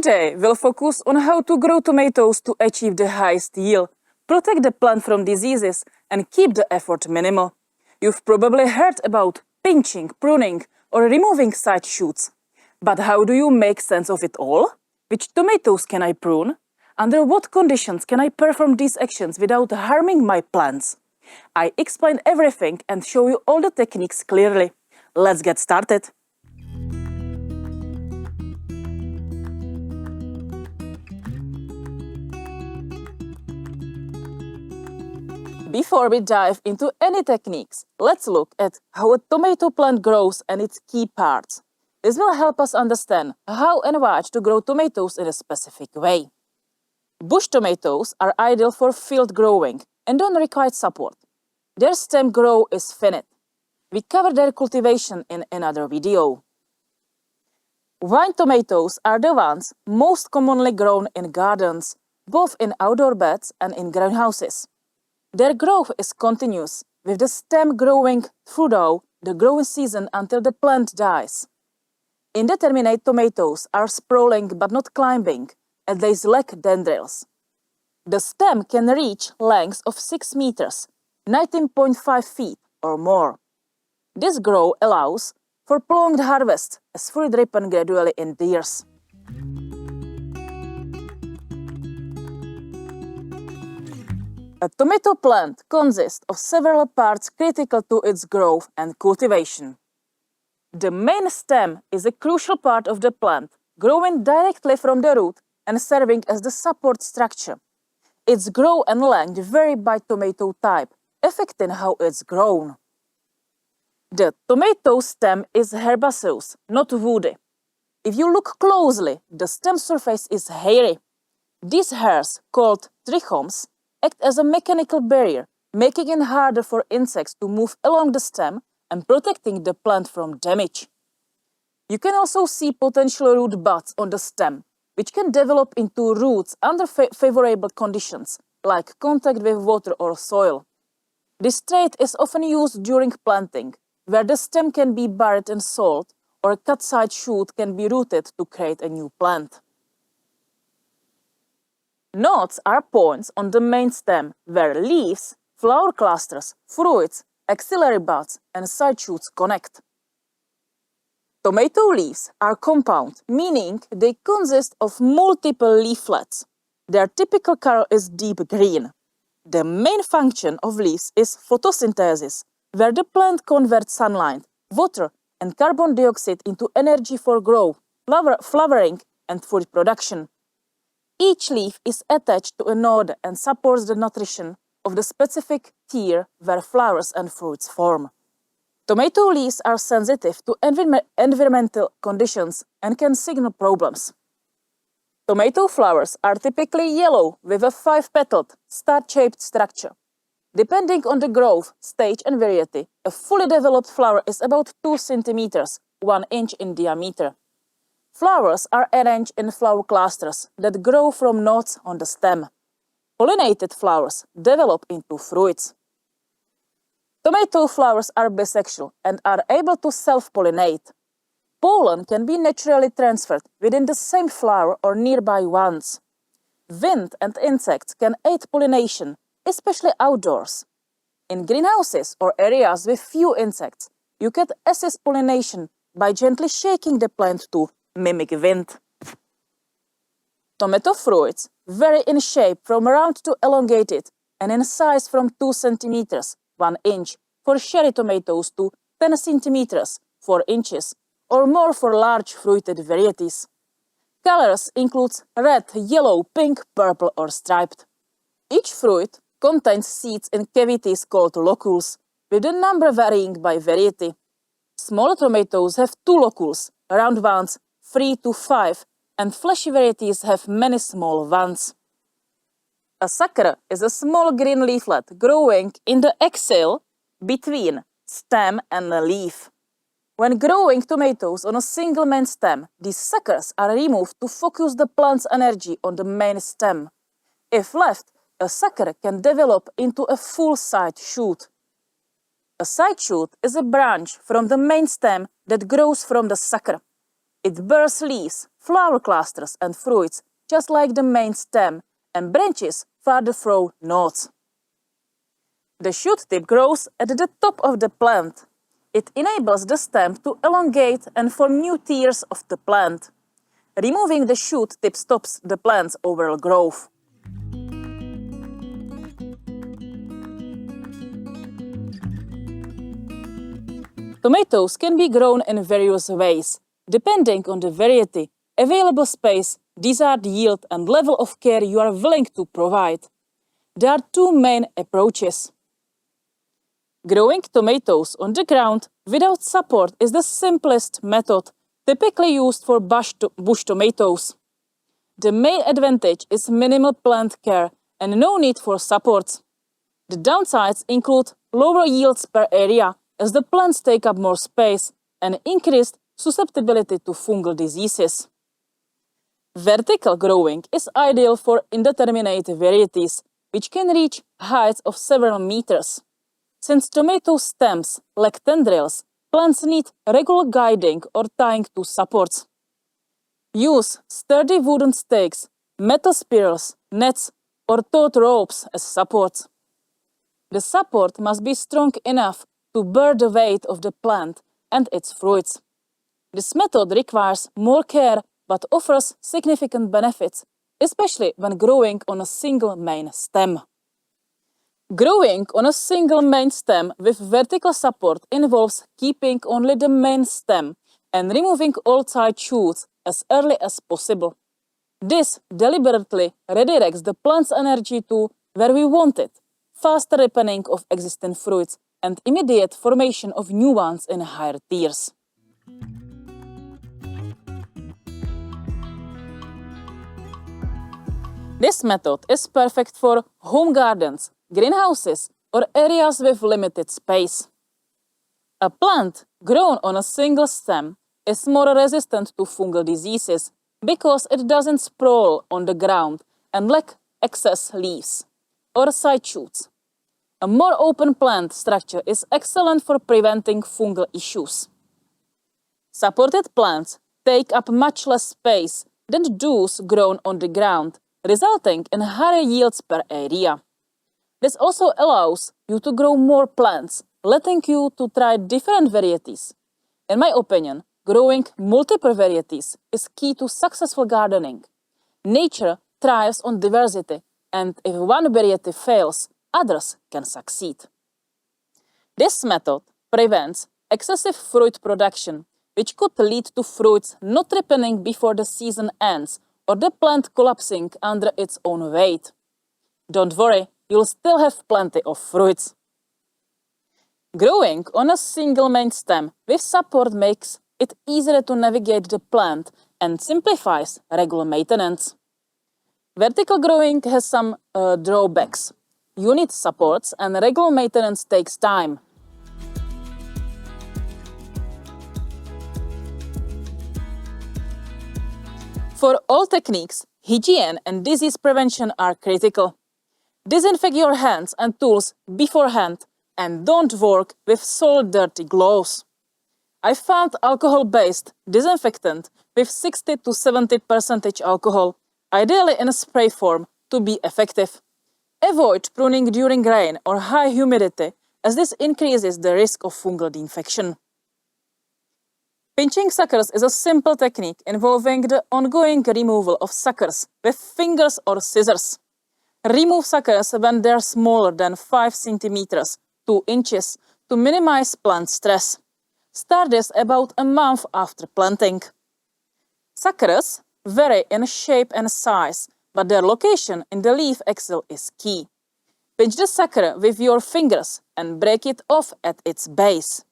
Today, we'll focus on how to grow tomatoes to achieve the highest yield, protect the plant from diseases, and keep the effort minimal. You've probably heard about pinching, pruning, or removing side shoots. But how do you make sense of it all? Which tomatoes can I prune? Under what conditions can I perform these actions without harming my plants? I explain everything and show you all the techniques clearly. Let's get started. Before we dive into any techniques, let's look at how a tomato plant grows and its key parts. This will help us understand how and why to grow tomatoes in a specific way. Bush tomatoes are ideal for field growing and don't require support. Their stem growth is finite. We cover their cultivation in another video. Vine tomatoes are the ones most commonly grown in gardens, both in outdoor beds and in greenhouses. Their growth is continuous, with the stem growing throughout the growing season until the plant dies. Indeterminate tomatoes are sprawling but not climbing, and they lack dendrils. The stem can reach lengths of 6 meters, 19.5 feet or more. This growth allows for prolonged harvest as fruit ripen gradually in years. A tomato plant consists of several parts critical to its growth and cultivation. The main stem is a crucial part of the plant, growing directly from the root and serving as the support structure. Its growth and length vary by tomato type, affecting how it's grown. The tomato stem is herbaceous, not woody. If you look closely, the stem surface is hairy. These hairs, called trichomes, act as a mechanical barrier, making it harder for insects to move along the stem and protecting the plant from damage. You can also see potential root buds on the stem, which can develop into roots under favorable conditions, like contact with water or soil. This trait is often used during planting, where the stem can be buried in salt or a cut-side shoot can be rooted to create a new plant. Nodes are points on the main stem where leaves, flower clusters, fruits, axillary buds, and side shoots connect. Tomato leaves are compound, meaning they consist of multiple leaflets. Their typical color is deep green. The main function of leaves is photosynthesis, where the plant converts sunlight, water, and carbon dioxide into energy for growth, flowering, and food production. Each leaf is attached to a node and supports the nutrition of the specific tier where flowers and fruits form. Tomato leaves are sensitive to environmental conditions and can signal problems. Tomato flowers are typically yellow with a 5-petaled, star-shaped structure. Depending on the growth, stage and variety, a fully developed flower is about 2 centimeters, 1 inch in diameter. Flowers are arranged in flower clusters that grow from nodes on the stem. Pollinated flowers develop into fruits. Tomato flowers are bisexual and are able to self-pollinate. Pollen can be naturally transferred within the same flower or nearby ones. Wind and insects can aid pollination, especially outdoors. In greenhouses or areas with few insects, you can assist pollination by gently shaking the plant to mimic wind. Tomato fruits vary in shape from round to elongated and in size from 2 centimeters, 1 inch, for cherry tomatoes to 10 centimeters, 4 inches, or more for large fruited varieties. Colors include red, yellow, pink, purple, or striped. Each fruit contains seeds in cavities called locules, with the number varying by variety. Smaller tomatoes have 2 locules, round ones 3 to 5, and fleshy varieties have many small ones. A sucker is a small green leaflet growing in the axil between stem and the leaf. When growing tomatoes on a single main stem, these suckers are removed to focus the plant's energy on the main stem. If left, a sucker can develop into a full side shoot. A side shoot is a branch from the main stem that grows from the sucker. It bears leaves, flower clusters and fruits, just like the main stem, and branches farther through nodes. The shoot tip grows at the top of the plant. It enables the stem to elongate and form new tiers of the plant. Removing the shoot tip stops the plant's overall growth. Tomatoes can be grown in various ways, depending on the variety, available space, desired yield and level of care you are willing to provide. There are two main approaches. Growing tomatoes on the ground without support is the simplest method, typically used for bush tomatoes. The main advantage is minimal plant care and no need for supports. The downsides include lower yields per area as the plants take up more space and increased susceptibility to fungal diseases. Vertical growing is ideal for indeterminate varieties, which can reach heights of several meters. Since tomato stems lack tendrils, plants need regular guiding or tying to supports. Use sturdy wooden stakes, metal spirals, nets, or taut ropes as supports. The support must be strong enough to bear the weight of the plant and its fruits. This method requires more care but offers significant benefits, especially when growing on a single main stem. Growing on a single main stem with vertical support involves keeping only the main stem and removing all side shoots as early as possible. This deliberately redirects the plant's energy to where we want it: faster ripening of existing fruits and immediate formation of new ones in higher tiers. This method is perfect for home gardens, greenhouses, or areas with limited space. A plant grown on a single stem is more resistant to fungal diseases because it doesn't sprawl on the ground and lack excess leaves or side shoots. A more open plant structure is excellent for preventing fungal issues. Supported plants take up much less space than those grown on the ground, resulting in higher yields per area. This also allows you to grow more plants, letting you to try different varieties. In my opinion, growing multiple varieties is key to successful gardening. Nature thrives on diversity, and if one variety fails, others can succeed. This method prevents excessive fruit production, which could lead to fruits not ripening before the season ends or the plant collapsing under its own weight. Don't worry, you'll still have plenty of fruits. Growing on a single main stem with support makes it easier to navigate the plant and simplifies regular maintenance. Vertical growing has some drawbacks. You need supports and regular maintenance takes time. For all techniques, hygiene and disease prevention are critical. Disinfect your hands and tools beforehand and don't work with soil-dirty gloves. I found alcohol-based disinfectant with 60 to 70% alcohol, ideally in a spray form, to be effective. Avoid pruning during rain or high humidity, as this increases the risk of fungal infection. Pinching suckers is a simple technique involving the ongoing removal of suckers with fingers or scissors. Remove suckers when they are smaller than 5 centimeters, 2 inches, to minimize plant stress. Start this about a month after planting. Suckers vary in shape and size, but their location in the leaf axil is key. Pinch the sucker with your fingers and break it off at its base.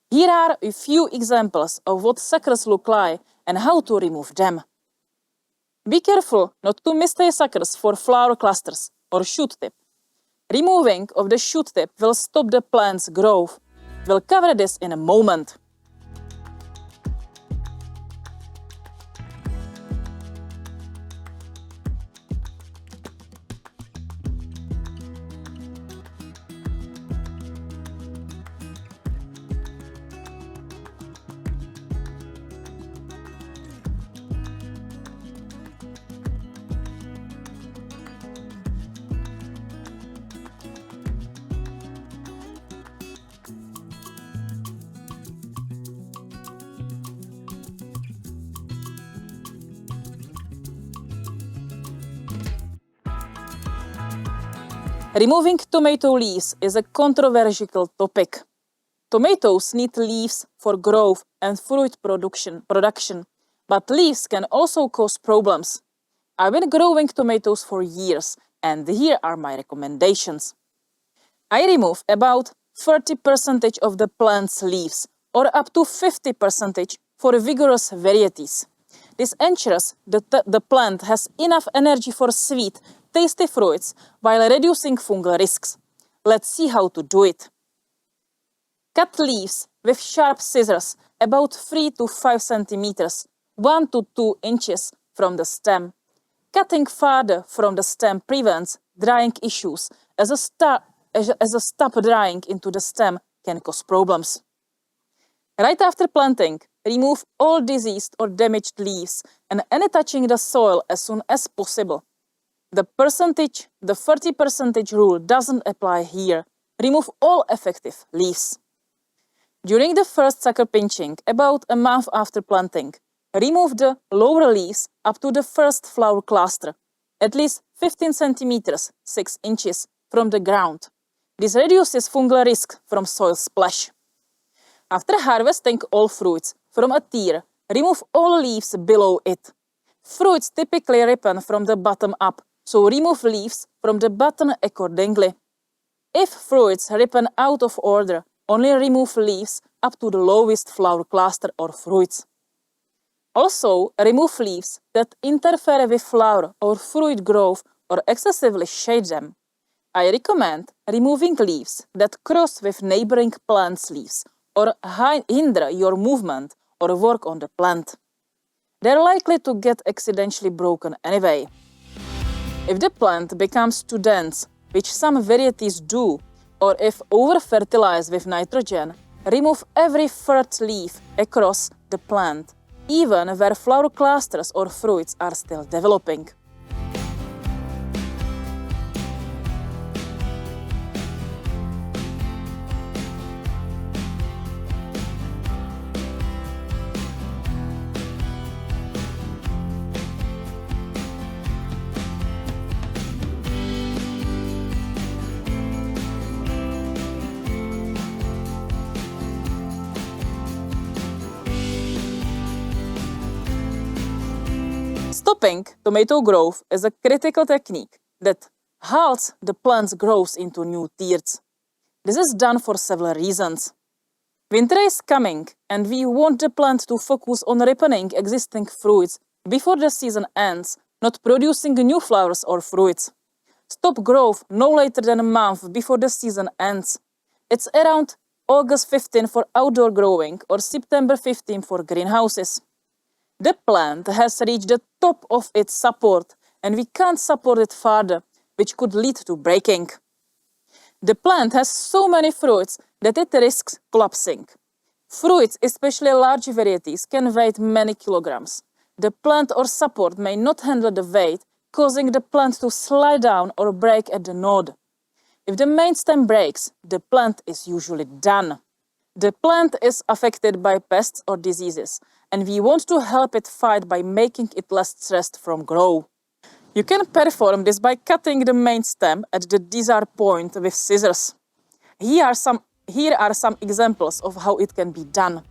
Here are a few examples of what suckers look like and how to remove them. Be careful not to mistake suckers for flower clusters or shoot tip. Removing of the shoot tip will stop the plant's growth. We'll cover this in a moment. Removing tomato leaves is a controversial topic. Tomatoes need leaves for growth and fruit production, but leaves can also cause problems. I've been growing tomatoes for years, and here are my recommendations. I remove about 30% of the plant's leaves, or up to 50% for vigorous varieties. This ensures that the plant has enough energy for sweet, tasty fruits while reducing fungal risks. Let's see how to do it. Cut leaves with sharp scissors about 3 to 5 centimeters, 1 to 2 inches from the stem. Cutting farther from the stem prevents drying issues, as a stub drying into the stem can cause problems. Right after planting, remove all diseased or damaged leaves and any touching the soil as soon as possible. The 30% rule doesn't apply here. Remove all effective leaves. During the first sucker pinching, about a month after planting, remove the lower leaves up to the first flower cluster, at least 15 centimeters, 6 inches from the ground. This reduces fungal risk from soil splash. After harvesting all fruits from a tear, remove all leaves below it. Fruits typically ripen from the bottom up, so remove leaves from the bottom accordingly. If fruits ripen out of order, only remove leaves up to the lowest flower cluster or fruits. Also, remove leaves that interfere with flower or fruit growth or excessively shade them. I recommend removing leaves that cross with neighboring plants' leaves or hinder your movement or work on the plant. They're likely to get accidentally broken anyway. If the plant becomes too dense, which some varieties do, or if over-fertilized with nitrogen, remove every third leaf across the plant, even where flower clusters or fruits are still developing. Stopping tomato growth is a critical technique that halts the plant's growth into new tears. This is done for several reasons. Winter is coming, and we want the plant to focus on ripening existing fruits before the season ends, not producing new flowers or fruits. Stop growth no later than a month before the season ends. It's around August 15 for outdoor growing or September 15 for greenhouses. The plant has reached the top of its support, and we can't support it further, which could lead to breaking. The plant has so many fruits that it risks collapsing. Fruits, especially large varieties, can weigh many kilograms. The plant or support may not handle the weight, causing the plant to slide down or break at the node. If the main stem breaks, the plant is usually done. The plant is affected by pests or diseases, and we want to help it fight by making it less stressed from growth. You can perform this by cutting the main stem at the desired point with scissors. Here are some examples of how it can be done.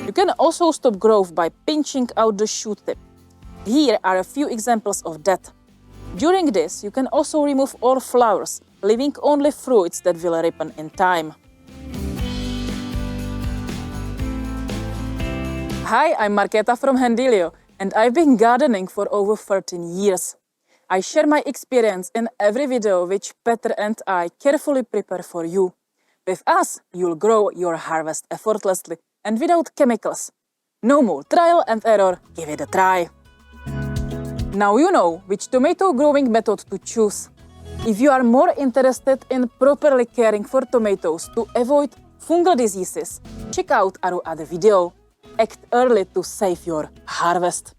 You can also stop growth by pinching out the shoot tip. Here are a few examples of that. During this, you can also remove all flowers, leaving only fruits that will ripen in time. Hi, I'm Markéta from Handilio, and I've been gardening for over 13 years. I share my experience in every video which Petr and I carefully prepare for you. With us, you'll grow your harvest effortlessly and without chemicals. No more trial and error, give it a try. Now you know which tomato growing method to choose. If you are more interested in properly caring for tomatoes to avoid fungal diseases, check out our other video. Act early to save your harvest.